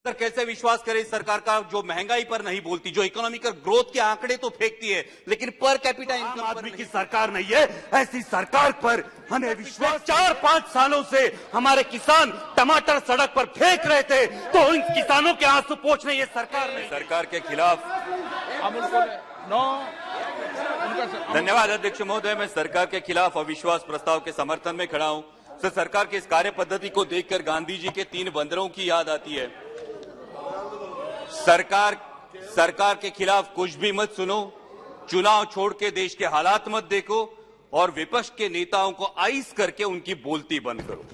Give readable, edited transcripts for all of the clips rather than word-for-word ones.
Sir कैसे विश्वास करें इस सरकार का जो महंगाई पर नहीं बोलती, जो इकोनॉमिकल ग्रोथ के आंकड़े तो फेंकती है लेकिन पर कैपिटा इनकम आदमी की सरकार नहीं है। ऐसी सरकार पर हमें विश्वास। 4-5 सालों से हमारे किसान टमाटर सड़क पर फेंक रहे थे, तो इन किसानों के आंसू पोंछने ये सरकार नहीं। सरकार के खिलाफ। धन्यवाद अध्यक्ष महोदय। मैं सरकार के खिलाफ अविश्वास प्रस्ताव के समर्थन में खड़ा हूं। सर सरकार की इस कार्य पद्धति को देखकर गांधी जी के 3 बंदरों की याद आती है। सरकार के खिलाफ कुछ भी मत सुनो, चुनाव छोड़ के देश के हालात मत देखो और विपक्ष के नेताओं को आइस करके उनकी बोलती बंद करो।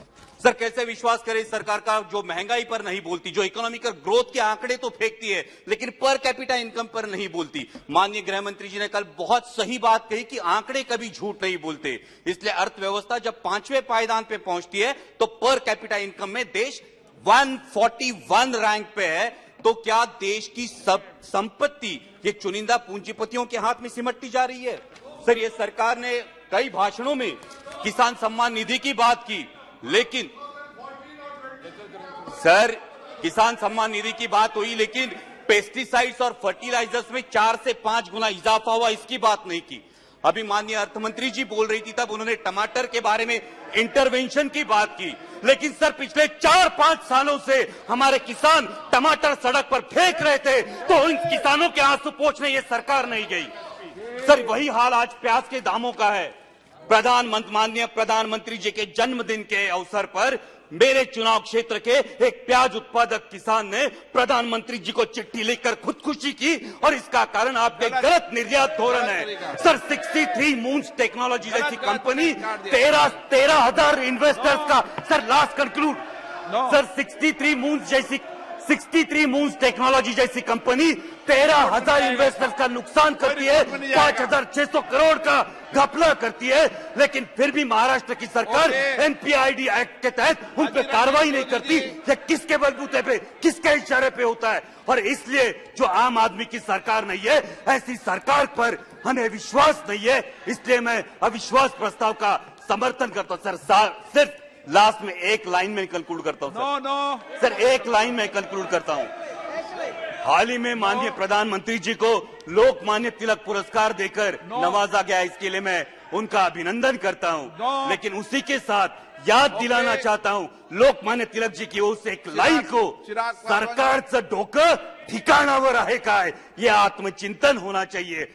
सर कैसे विश्वास करें इस सरकार का जो महंगाई पर नहीं बोलती, जो इकोनॉमिकल ग्रोथ के आंकड़े तो फेंकती है लेकिन पर कैपिटा इनकम पर नहीं बोलती। माननीय गृह मंत्री जी ने कल बहुत सही बात कही कि आंकड़े कभी झूठ नहीं बोलते, इसलिए अर्थव्यवस्था जब 5वें पायदान पे पहुंचती है तो पर कैपिटा इनकम में देश 141 रैंक पे है। तो क्या देश की सब संपत्ति ये चुनिंदा पूंजीपतियों के हाथ में सिमटती जा रही है? सर ये सरकार ने कई भाषणों में किसान सम्मान निधि की बात की, लेकिन सर किसान सम्मान निधि की बात हुई लेकिन पेस्टिसाइड्स और फर्टिलाइजर्स में 4 से 5 गुना इजाफा हुआ, इसकी बात नहीं की। अभी माननीय अर्थमंत्री जी बोल रही थी तब उन्होंने टमाटर के बारे में इंटरवेंशन की बात की, लेकिन सर पिछले 4-5 सालों से हमारे किसान टमाटर सड़क पर फेंक रहे थे, तो इन किसानों के आंसू पोंछने ये सरकार नहीं गई। सर वही हाल आज प्याज के दामों का है। माननीय प्रधानमंत्री जी के जन्मदिन के अवसर पर मेरे चुनाव क्षेत्र के एक प्याज उत्पादक किसान ने प्रधानमंत्री जी को चिट्ठी लिखकर खुदकुशी की और इसका कारण आपके गलत निर्यात धोरण है। सर 63 मून्स टेक्नोलॉजी जैसी कंपनी 13,000 इन्वेस्टर्स का sir last conclude sir 63 moons technology जैसी कंपनी 13,000 इन्वेस्टर्स का नुकसान करती है, 5,600 करोड़ का घपला करती है, लेकिन फिर भी महाराष्ट्र की सरकार एनपीआईडी एक्ट के तहत उन पर कार्रवाई नहीं करती। ये किसके बलबूते पे, किसके इशारे पे होता है? और इसलिए जो आम आदमी की सरकार नहीं है, ऐसी सरकार पर हमें विश्वास नहीं है, इसलिए मैं अविश्वास प्रस्ताव का समर्थन करता हूं। सर सिर्फ लास्ट में एक लाइन में कंक्लूड करता हूं। सर एक लाइन में कंक्लूड करता हूं। हाल ही में माननीय प्रधानमंत्री जी को लोकमान्य तिलक पुरस्कार देकर नवाजा गया, इसके लिए मैं उनका अभिनंदन करता हूं, लेकिन उसी के साथ याद दिलाना चाहता हूं लोकमान्य तिलक जी की ओर से एक लाइन को, सरकारचं डोकं ठिकाणावर आहे काय, ये आत्मचिंतन होना चाहिए।